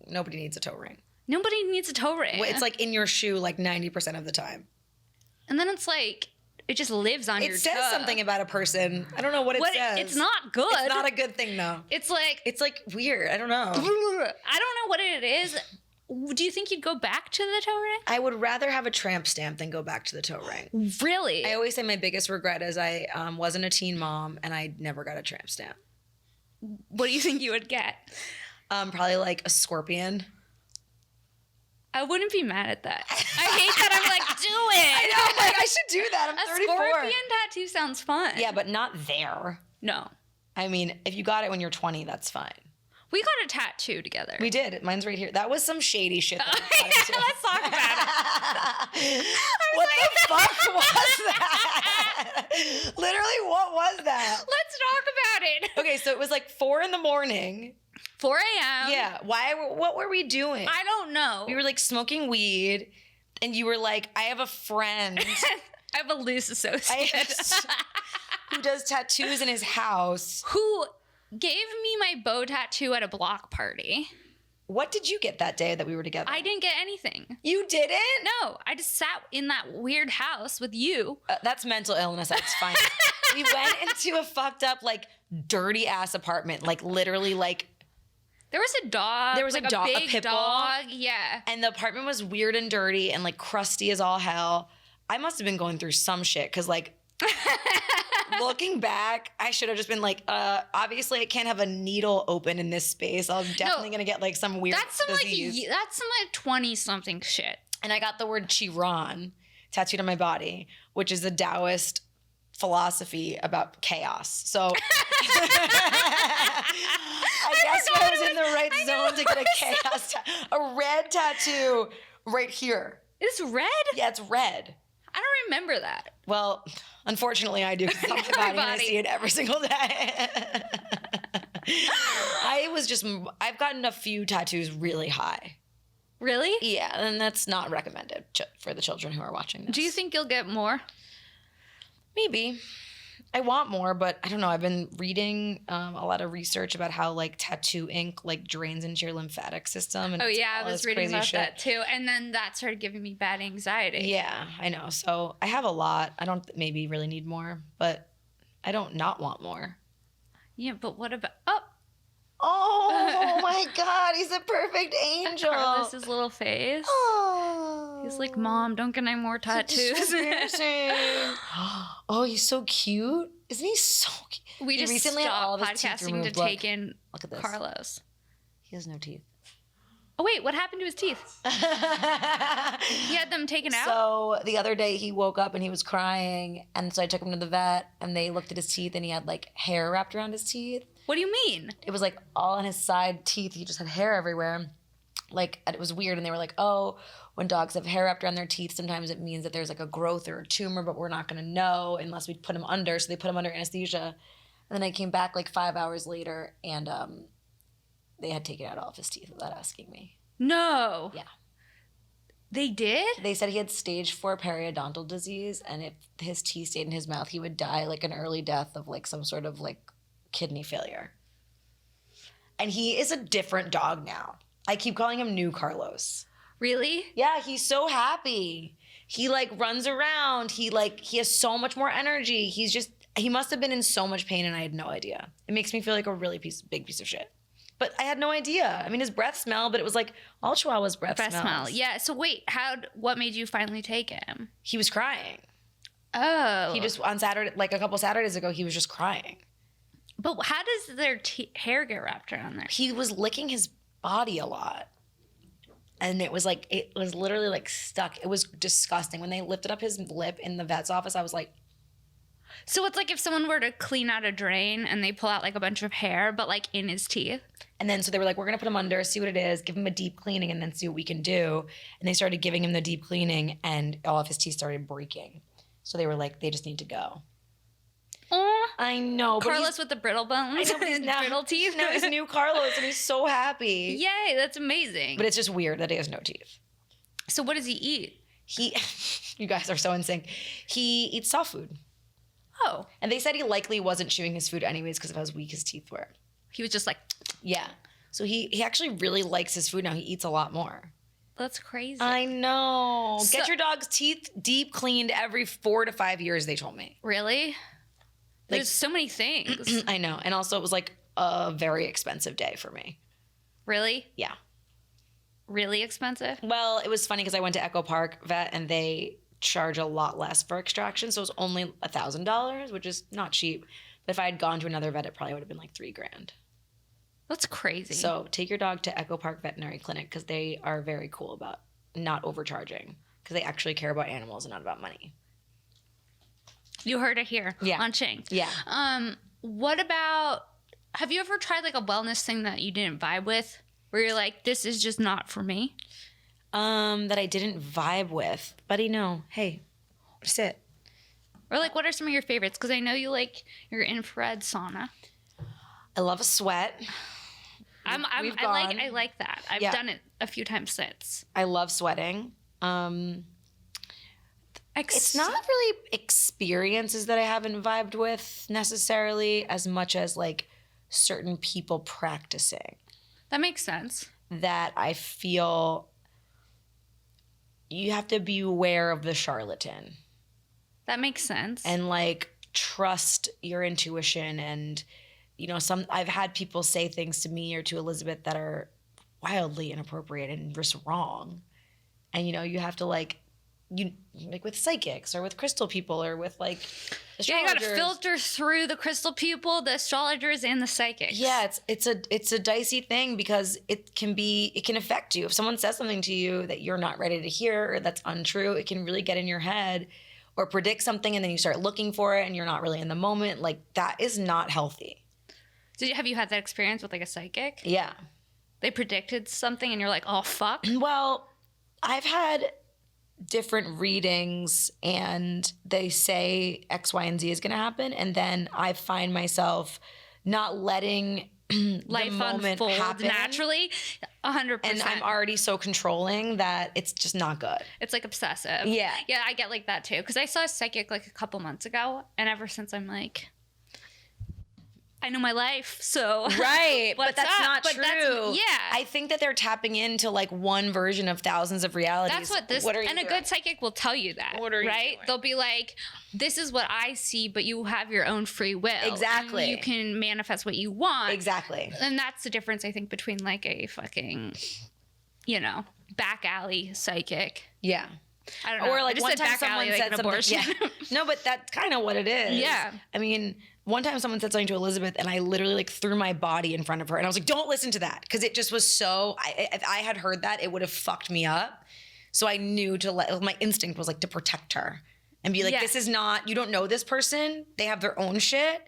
nobody needs a toe ring. Nobody needs a toe ring. Well, it's like in your shoe like 90% of the time. And then it's like it just lives on your toe. It says something about a person. I don't know what it says. It's not good. It's not a good thing, though. It's like weird. I don't know. I don't know what it is. Do you think you'd go back to the toe ring? I would rather have a tramp stamp than go back to the toe ring. Really? I always say my biggest regret is I wasn't a teen mom and I never got a tramp stamp. What do you think you would get? Probably like a scorpion. I wouldn't be mad at that. I hate that I'm like, do it. I know. I'm like, I should do that. I'm A 34. scorpion tattoo sounds fun. Yeah, but not there. No. I mean, if you got it when you're 20, that's fine. We got a tattoo together. We did. Mine's right here. That was some shady shit. That we got into. Let's talk about it. What the fuck was that? Literally, what was that? Let's talk about it. Okay, so it was like 4 a.m. 4 a.m. Yeah. What were we doing? I don't know. We were like smoking weed, and you were like, I have a friend I have a loose associate who does tattoos in his house. who gave me my bow tattoo at a block party. What did you get that day that we were together? I didn't get anything. You didn't? No, I just sat in that weird house with you. That's mental illness. That's fine. We went into a fucked up, like, dirty ass apartment. Like, literally, like, There was a dog. There was like a dog, a big pit bull. dog. Yeah. and the apartment was weird and dirty and, like, crusty as all hell. I must have been going through some shit because, like, looking back, I should have just been like, obviously I can't have a needle open in this space. I'm definitely going to get, like, some weird That's some disease. like 20-something shit. And I got the word Chiron tattooed on my body, which is a Taoist philosophy about chaos. So I guess I was in the right zone to get a chaos a red tattoo right here. It's red? Yeah, it's red. I don't remember that. Well, unfortunately I do because it's on my body and I see it every single day. I've gotten a few tattoos really high. Really? Yeah, and that's not recommended for the children who are watching this. Do you think you'll get more? Maybe. I want more, but I don't know. I've been reading a lot of research about how, like, tattoo ink, like, drains into your lymphatic system. And Oh, yeah, all I was this reading crazy about shit. that too. And then that started giving me bad anxiety. Yeah, I know. So I have a lot. I don't maybe really need more, but I don't not want more. Yeah, but what about... Oh my God, he's a perfect angel. Carlos's little face. Oh. He's like, Mom, don't get any more tattoos. So piercing. Oh, he's so cute. Isn't he so cute? We He just recently had all stopped of his teeth podcasting to removed. Look. take in Look at this. Carlos. He has no teeth. Oh, wait, what happened to his teeth? He had them taken out? So the other day he woke up and he was crying, and so I took him to the vet, and they looked at his teeth, and he had, like, hair wrapped around his teeth. What do you mean? It was, like, all on his side teeth. He just had hair everywhere. Like, and it was weird, and they were like, oh, when dogs have hair wrapped around their teeth, sometimes it means that there's, like, a growth or a tumor, but we're not going to know unless we put him under. So they put him under anesthesia. And then I came back, like, 5 hours later, and they had taken out all of his teeth without asking me. No. Yeah. They did? They said he had stage 4 periodontal disease, and if his teeth stayed in his mouth, he would die, like, an early death of, like, some sort of, like, kidney failure. And he is a different dog now. I keep calling him New Carlos. Really? Yeah, he's so happy. He, like, runs around. He has so much more energy. He's just, He must have been in so much pain and I had no idea. It makes me feel like a really big piece of shit. But I had no idea. I mean, his breath smelled, but it was like all Chihuahuas' breath smell. smells. Yeah. So wait, what made you finally take him? He was crying. Oh. He just, on Saturday, like a couple Saturdays ago, he was just crying. But how does their hair get wrapped around there? He was licking his body a lot. And it was literally like stuck. It was disgusting. When they lifted up his lip in the vet's office, I was like. So it's like if someone were to clean out a drain and they pull out like a bunch of hair, but like in his teeth. And then so they were like, we're going to put him under, see what it is, give him a deep cleaning, and then see what we can do. And they started giving him the deep cleaning, and all of his teeth started breaking. So they were like, they just need to go. Aw. I know. Carlos with the brittle bones and brittle teeth. No, his new Carlos, and he's so happy. Yay, that's amazing. But it's just weird that he has no teeth. So what does he eat? You guys are so in sync. He eats soft food. Oh. And they said he likely wasn't chewing his food anyways because of how weak his teeth were. He was just like. Yeah. So he actually really likes his food now. He eats a lot more. That's crazy. I know. Get your dog's teeth deep cleaned every 4 to 5 years, they told me. Really? There's so many things. I know. And also it was like a very expensive day for me. Really? Yeah. Really expensive? Well, it was funny because I went to Echo Park Vet and they charge a lot less for extraction. So it was only $1,000, which is not cheap. But if I had gone to another vet, it probably would have been like $3,000. That's crazy. So take your dog to Echo Park Veterinary Clinic because they are very cool about not overcharging because they actually care about animals and not about money. You heard it here on Ching. Yeah. What about, have you ever tried like a wellness thing that you didn't vibe with? Where you're like, this is just not for me? That I didn't vibe with. Buddy, no. Hey, sit. Or like, what are some of your favorites? Because I know you like your infrared sauna. I love a sweat. I like that. I've done it a few times since. I love sweating. It's not really experiences that I haven't vibed with necessarily as much as like certain people practicing. That makes sense. That I feel you have to be aware of the charlatan. That makes sense. And like trust your intuition. And you know, I've had people say things to me or to Elizabeth that are wildly inappropriate and just wrong. And you know, you have to like with psychics or with crystal people or with like astrologers. Yeah, you gotta filter through the crystal people, the astrologers, and the psychics. Yeah, it's a dicey thing because it can affect you. If someone says something to you that you're not ready to hear or that's untrue, it can really get in your head or predict something and then you start looking for it and you're not really in the moment. Like that is not healthy. Have you had that experience with like a psychic? Yeah. They predicted something and you're like, oh fuck? Well, I've had different readings and they say X, Y, and Z is going to happen. And then I find myself not letting life the moment unfold happen naturally. 100%. And I'm already so controlling that it's just not good. It's like obsessive. Yeah. Yeah, I get like that too. Because I saw a psychic like a couple months ago. And ever since I'm like, I know my life, so right, but that's not true. Yeah, I think that they're tapping into like one version of thousands of realities. That's what this. And a good psychic will tell you that. What are you right? doing? They'll be like, "This is what I see, but you have your own free will. Exactly. And you can manifest what you want. Exactly. And that's the difference, I think, between like a fucking, back alley psychic. Yeah. I don't know. Or like just one said time back someone alley, said like an something. abortion. Yeah. No, but that's kind of what it is. Yeah. I mean, one time someone said something to Elizabeth and I literally like threw my body in front of her and I was like, don't listen to that. Because it just was so, if I had heard that, it would have fucked me up. So I knew my instinct was like to protect her and be like, this is not, you don't know this person. They have their own shit.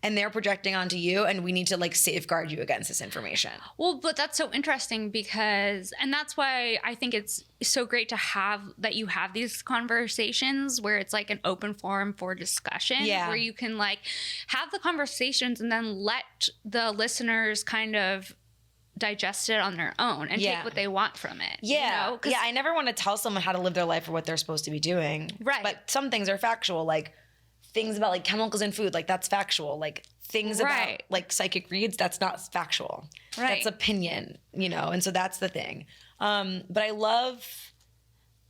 And they're projecting onto you, and we need to like safeguard you against this information. Well, but that's so interesting and that's why I think it's so great to have these conversations where it's like an open forum for discussion, where you can like have the conversations and then let the listeners kind of digest it on their own and take what they want from it. Yeah. Yeah. I never want to tell someone how to live their life or what they're supposed to be doing. Right. But some things are factual, like things about like chemicals in food, like that's factual. Like things about like psychic reads, that's not factual. Right. That's opinion, and so that's the thing. But I love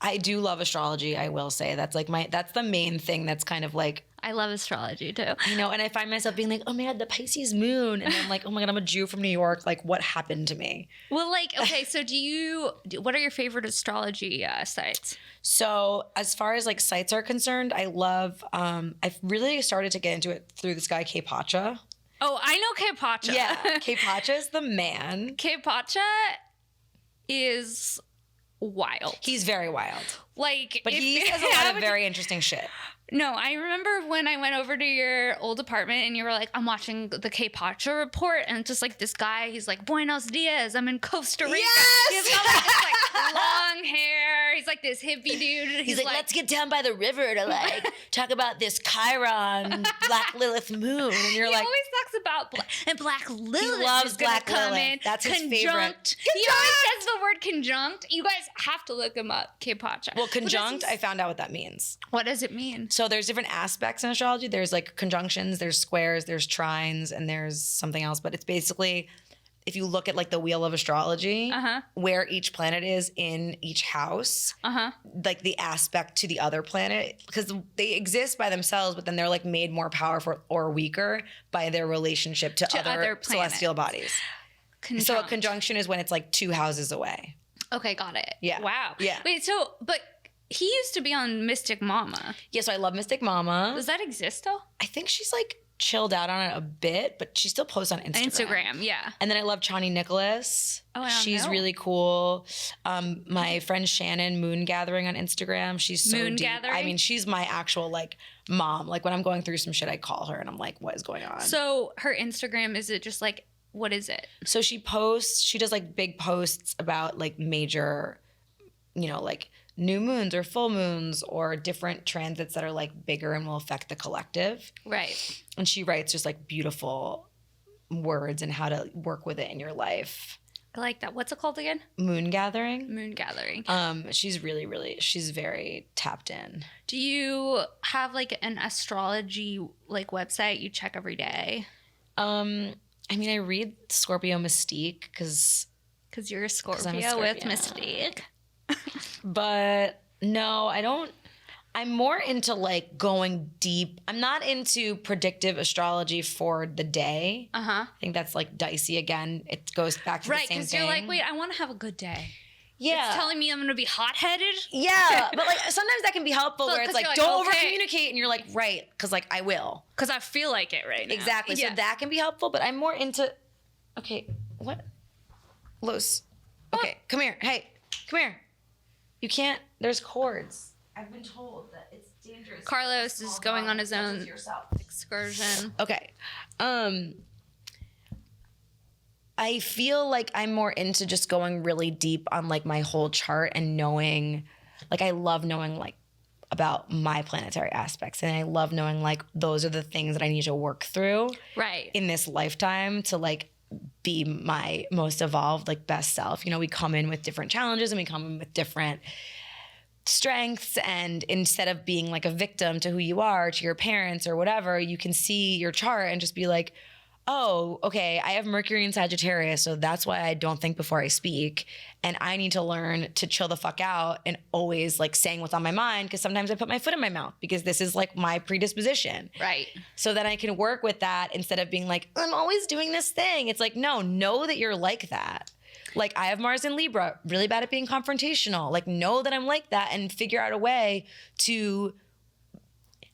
I do love astrology, I will say. That's the main thing that's kind of like, I love astrology too. you know, and I find myself being like, oh my God, the Pisces moon. And I'm like, oh my God, I'm a Jew from New York. Like, what happened to me? Well, like, okay, so what are your favorite astrology sites? So as far as like sites are concerned, I love, I've really started to get into it through this guy, K Pacha. Oh, I know K Pacha. Yeah, K Pacha is the man. K Pacha is wild. He's very wild. Like, But he says a lot of very interesting shit. No, I remember when I went over to your old apartment and you were like, I'm watching the K Pacha report, and it's just like this guy, he's like, Buenos dias, I'm in Costa Rica. Yes! He's got like this like long hair. He's like this hippie dude. He's like, let's get down by the river to like talk about this Chiron Black Lilith moon. And you're he like, always talks about Black Lilith. he loves is gonna Black come Lilith. in. That's his favorite. He always says the word conjunct. You guys have to look him up, K Pacha. Well, conjunct, I found out what that means. What does it mean? So there's different aspects in astrology. There's like conjunctions, there's squares, there's trines, and there's something else. But it's basically, if you look at like the wheel of astrology, where each planet is in each house, like the aspect to the other planet, because they exist by themselves, but then they're like made more powerful or weaker by their relationship to other celestial bodies. So a conjunction is when it's like 2 houses away. Okay, got it. Yeah. Wow. Yeah. Wait, so, but he used to be on Mystic Mama. Yeah, so I love Mystic Mama. Does that exist still? I think she's like chilled out on it a bit, but she still posts on Instagram. Yeah. And then I love Chani Nicholas. Oh, I don't She's know. really cool. My friend Shannon, Moon Gathering on Instagram. She's so Moon deep. Gathering? I mean, she's my actual like mom. Like when I'm going through some shit, I call her and I'm like, what is going on? So her Instagram, is it just like, what is it? So she does like big posts about like major, you know, like new moons or full moons or different transits that are like bigger and will affect the collective. Right. And she writes just like beautiful words and how to work with it in your life. I like that. What's it called again? Moon Gathering. Moon Gathering. She's she's very tapped in. Do you have like an astrology like website you check every day? I mean, I read Scorpio Mystique because you're a I'm a Scorpio with Mystique. But no, I don't. I'm more into like going deep. I'm not into predictive astrology for the day. I think that's like dicey again. It goes back to the same thing. Right, because you're like, wait, I want to have a good day. Yeah. It's telling me I'm going to be hot-headed? Yeah, but like sometimes that can be helpful where it's 'cause like, you're like, don't okay. over-communicate, and you're like, right, because like I will. Because I feel like it right now. Exactly. Yeah. So that can be helpful, but I'm more into, okay, what? Los. Okay, come here. Hey, come here. You can't, there's cords. I've been told that it's dangerous. Carlos is going on his own Yourself. excursion. Okay. I feel like I'm more into just going really deep on like my whole chart and knowing, like I love knowing like about my planetary aspects, and I love knowing like those are the things that I need to work through in this lifetime to like be my most evolved, like best self. You know, we come in with different challenges and we come in with different strengths, and instead of being like a victim to who you are, to your parents or whatever, you can see your chart and just be like, oh, okay, I have Mercury in Sagittarius, so that's why I don't think before I speak. And I need to learn to chill the fuck out and always like saying what's on my mind, because sometimes I put my foot in my mouth because this is like my predisposition. Right. So then I can work with that instead of being like, I'm always doing this thing. It's like, no, know that you're like that. Like I have Mars in Libra, really bad at being confrontational. Like know that I'm like that and figure out a way to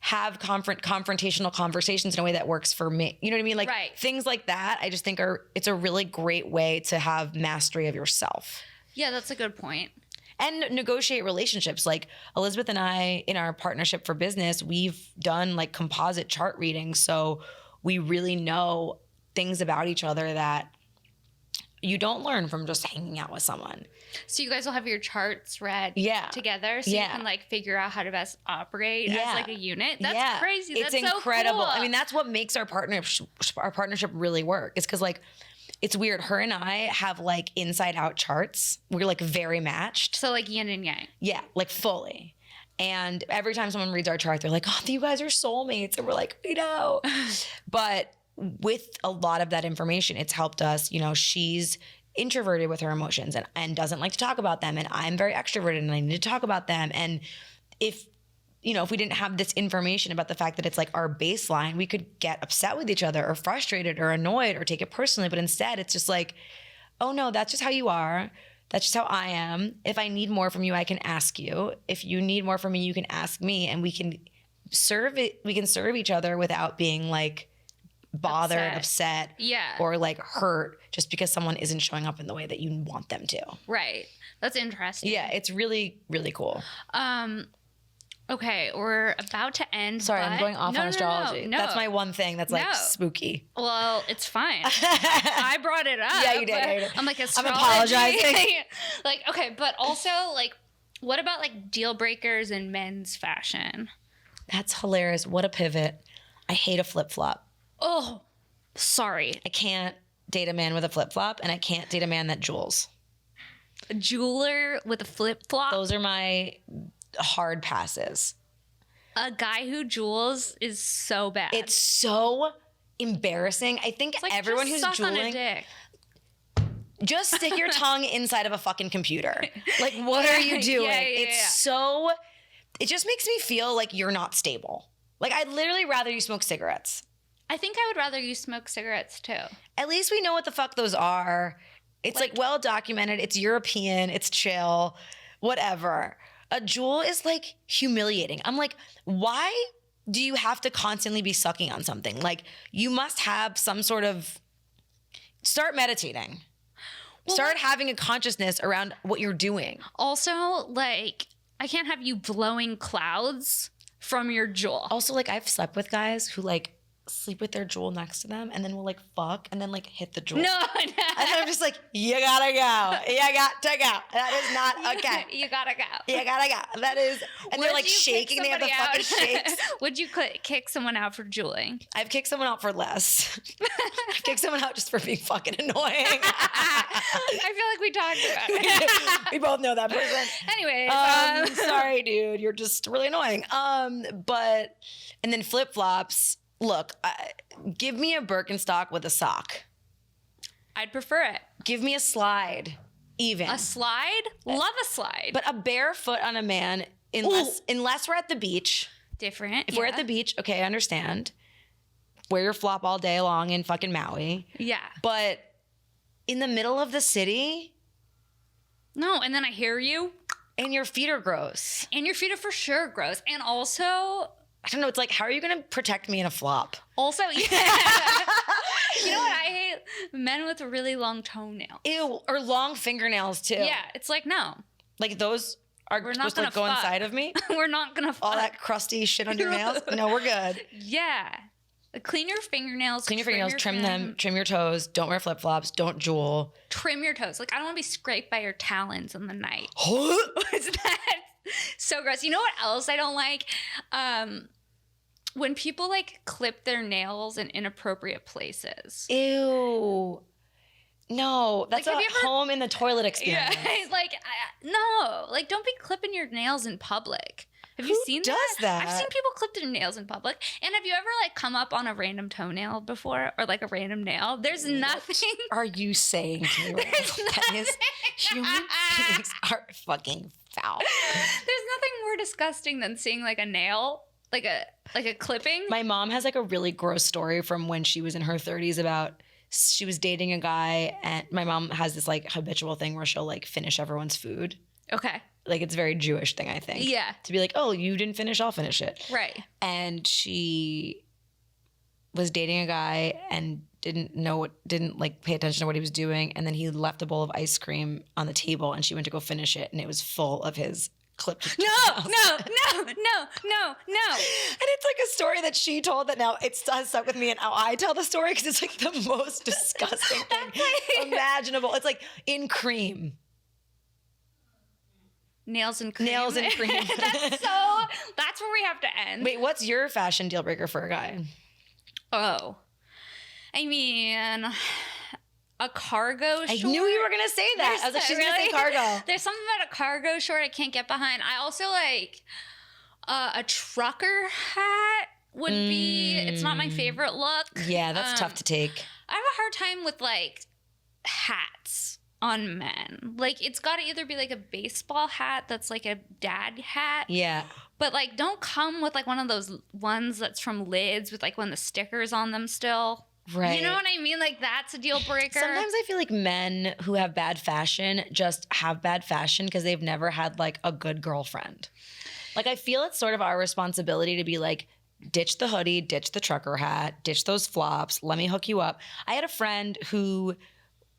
have confrontational conversations in a way that works for me. You know what I mean? Like things like that, I just think it's a really great way to have mastery of yourself. Yeah, that's a good point. And negotiate relationships. Like Elizabeth and I, in our partnership for business, we've done like composite chart readings. So we really know things about each other that you don't learn from just hanging out with someone. So you guys will have your charts read together so you can like figure out how to best operate as like a unit. That's crazy. That's it's incredible. So cool. I mean, that's what makes our partnership really work. It's because like, it's weird. Her and I have like inside out charts. We're like very matched. So like yin and yang. Yeah, like fully. And every time someone reads our chart, they're like, oh, you guys are soulmates. And we're like, we know. But with a lot of that information, it's helped us, you know, she's introverted with her emotions and doesn't like to talk about them, and I'm very extroverted and I need to talk about them. And if we didn't have this information about the fact that it's like our baseline, we could get upset with each other or frustrated or annoyed or take it personally. But instead it's just like, oh no, that's just how you are. That's just how I am. If I need more from you, I can ask you. If you need more from me, you can ask me, and we can serve each other without being like bothered, upset yeah, or like hurt just because someone isn't showing up in the way that you want them to. Right. That's interesting. Yeah, it's really, really cool. Okay, we're about to end. Sorry, I'm going off on astrology. No. That's my one thing that's like spooky. Well, it's fine. I brought it up. Yeah, you did. I'm like, astrology. I'm apologizing. Like, okay, but also like, what about like deal breakers in men's fashion? That's hilarious. What a pivot. I hate a flip-flop. Oh, sorry. I can't date a man with a flip-flop, and I can't date a man that jewels. A jeweler with a flip-flop? Those are my hard passes. A guy who jewels is so bad. It's so embarrassing. I think it's like, everyone just who's suck on a jeweling, dick. just stick your tongue inside of a fucking computer. Like, what are you doing? It just makes me feel like you're not stable. Like, I'd literally rather you smoke cigarettes. I think I would rather you smoke cigarettes too. At least we know what the fuck those are. It's like well documented. It's European. It's chill. Whatever. A jewel is like humiliating. I'm like, why do you have to constantly be sucking on something? Like, you must have some sort of, start meditating. Start having a consciousness around what you're doing. Also, like, I can't have you blowing clouds from your jewel. Also, like, I've slept with guys who like sleep with their jewel next to them and then will like fuck and then like hit the jewel. No. And I'm just like, you gotta go. You got to go. That is not okay. You gotta go. You gotta go. That is, and they're like shaking. They have the fucking shakes. Would you kick someone out for jeweling? I've kicked someone out for less. I've kicked someone out just for being fucking annoying. I feel like we talked about it. We both know that person. Anyways. Sorry, dude. You're just really annoying. But, and then flip-flops. Look, give me a Birkenstock with a sock. I'd prefer it. Give me a slide, even. A slide? Love a slide. But a bare foot on a man, unless we're at the beach. Different. If we're at the beach, okay, I understand. Wear your flop all day long in fucking Maui. Yeah. But in the middle of the city? No, and then I hear you. And your feet are gross. And your feet are for sure gross. And also, I don't know. It's like, how are you going to protect me in a flop? Also, yeah. You know what I hate? Men with really long toenails. Ew. Or long fingernails, too. Yeah. It's like, no. Like, those are supposed to like, go inside of me? We're not going to fuck. All that crusty shit on your nails? No, we're good. Yeah. Clean your fingernails. Clean your fingernails. Trim them. Trim your toes. Don't wear flip-flops. Don't jewel. Trim your toes. Like, I don't want to be scraped by your talons in the night. Is that so gross? You know what else I don't like? When people like clip their nails in inappropriate places. Ew. No, that's like, a home in the toilet experience. Yeah, like, no. Like, don't be clipping your nails in public. Have you seen does that? I've seen people clip their nails in public. And have you ever like come up on a random toenail before or like a random nail? There's nothing. What are you saying to me right now? That is, human beings are fucking foul. There's nothing more disgusting than seeing like a nail, like a clipping. My mom has like a really gross story from when she was in her 30s about she was dating a guy, and my mom has this like habitual thing where she'll like finish everyone's food. Okay. Like, it's a very Jewish thing, I think. Yeah. To be like, oh, you didn't finish, I'll finish it. Right. And she was dating a guy and didn't like pay attention to what he was doing. And then he left a bowl of ice cream on the table and she went to go finish it. And it was full of his clipped No. And it's like a story that she told that now it has stuck with me, and now I tell the story because it's like the most disgusting thing imaginable. It's like in cream. Nails and cream. Nails and cream. That's where we have to end. Wait, what's your fashion deal breaker for a guy? Oh. I mean, a cargo short. I knew you were going to say that. I was like, she's going to say cargo. There's something about a cargo short I can't get behind. I also like a trucker hat would be, it's not my favorite look. Yeah, that's tough to take. I have a hard time with like hats. on men. Like, it's got to either be like a baseball hat that's like a dad hat. Yeah. But like, don't come with like one of those ones that's from Lids with like one of the stickers on them still. Right. You know what I mean? Like, that's a deal breaker. Sometimes I feel like men who have bad fashion just have bad fashion because they've never had like a good girlfriend. Like, I feel it's sort of our responsibility to be like, ditch the hoodie, ditch the trucker hat, ditch those flops, let me hook you up. I had a friend who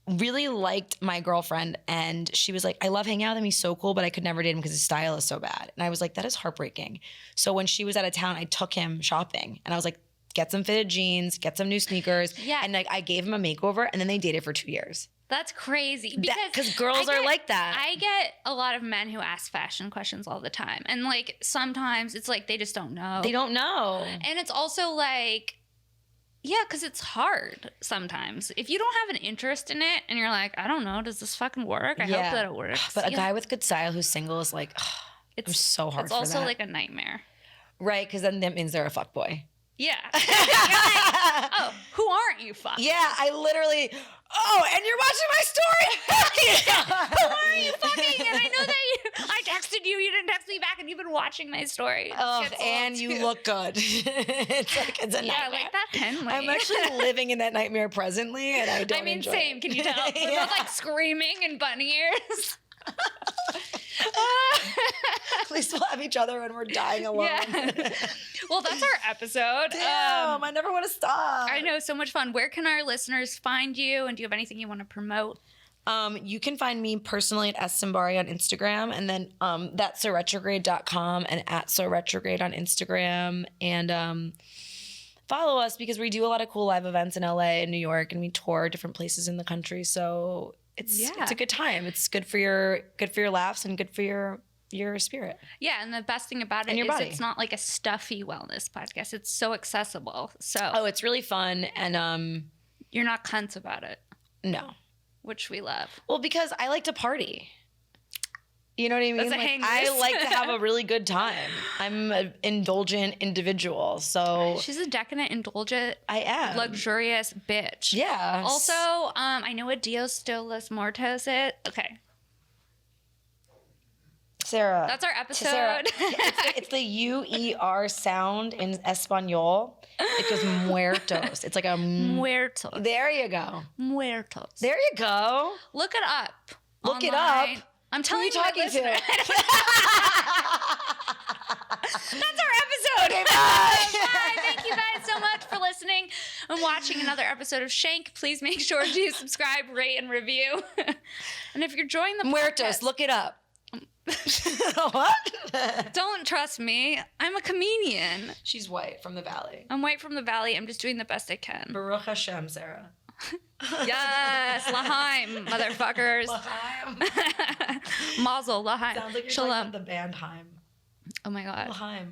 really liked my girlfriend, and she was like, I love hanging out with him, he's so cool, but I could never date him because his style is so bad. And I was like, that is heartbreaking. So when she was out of town, I took him shopping, and I was like, get some fitted jeans, get some new sneakers. Yeah. And like, I gave him a makeover, and then they dated for 2 years. That's crazy. Because girls are like that. I get a lot of men who ask fashion questions all the time. And like, sometimes it's like they just don't know. They don't know. And it's also like, yeah, because it's hard sometimes. If you don't have an interest in it and you're like, I don't know, does this fucking work? I hope that it works. But a guy with good style who's single is like, it's so hard for that. It's also like a nightmare. Right, because then that means they're a fuckboy. Yeah. You're like, oh, who aren't you fucking? Yeah, I literally, and you're watching my story. Who are you fucking? And I know that I texted you, you didn't text me back, and you've been watching my story. Oh, and you look good. It's a nightmare. Yeah, like that pen. I'm actually living in that nightmare presently, and I don't enjoy same. it. Can you tell? We're both like screaming in bunny ears. At least we'll have each other when we're dying alone. Yeah. Well, that's our episode. Damn, I never want to stop. I know, so much fun. Where can our listeners find you? And do you have anything you want to promote? You can find me personally at Simbari on Instagram, and then that's soretrograde.com and at soretrograde on Instagram. And follow us because we do a lot of cool live events in LA and New York, and we tour different places in the country. So it's a good time. It's good for your laughs and good for your spirit. Yeah, and the best thing about it is it's not like a stuffy wellness podcast. It's so accessible. So it's really fun, and you're not cunts about it. No. Which we love. Well, because I like to party. You know what I mean? Like, I like to have a really good time. I'm an indulgent individual, so she's a decadent, indulgent, I am luxurious bitch. Yeah. Also, I know what Dios de los Muertos is. Okay. Sarah. That's our episode. Sarah, it's the UER sound in Espanol. It goes muertos. It's like a muertos. There you go. Muertos. There you go. Look it up. Look online. it up. I'm telling you, talking to. That's our episode. Okay, bye. Bye. Thank you guys so much for listening and watching another episode of Shank. Please make sure to subscribe, rate, and review. And if you're enjoying the muertos, podcast, look it up. What? Don't trust me. I'm a comedian. She's white from the valley. I'm white from the valley. I'm just doing the best I can. Baruch Hashem, Sarah. Yes, Lahaim, motherfuckers. Lahaim. Mazel, Lahaim. Sounds like you're Shalom. talking about the band Haim. Oh my God. Lahaim.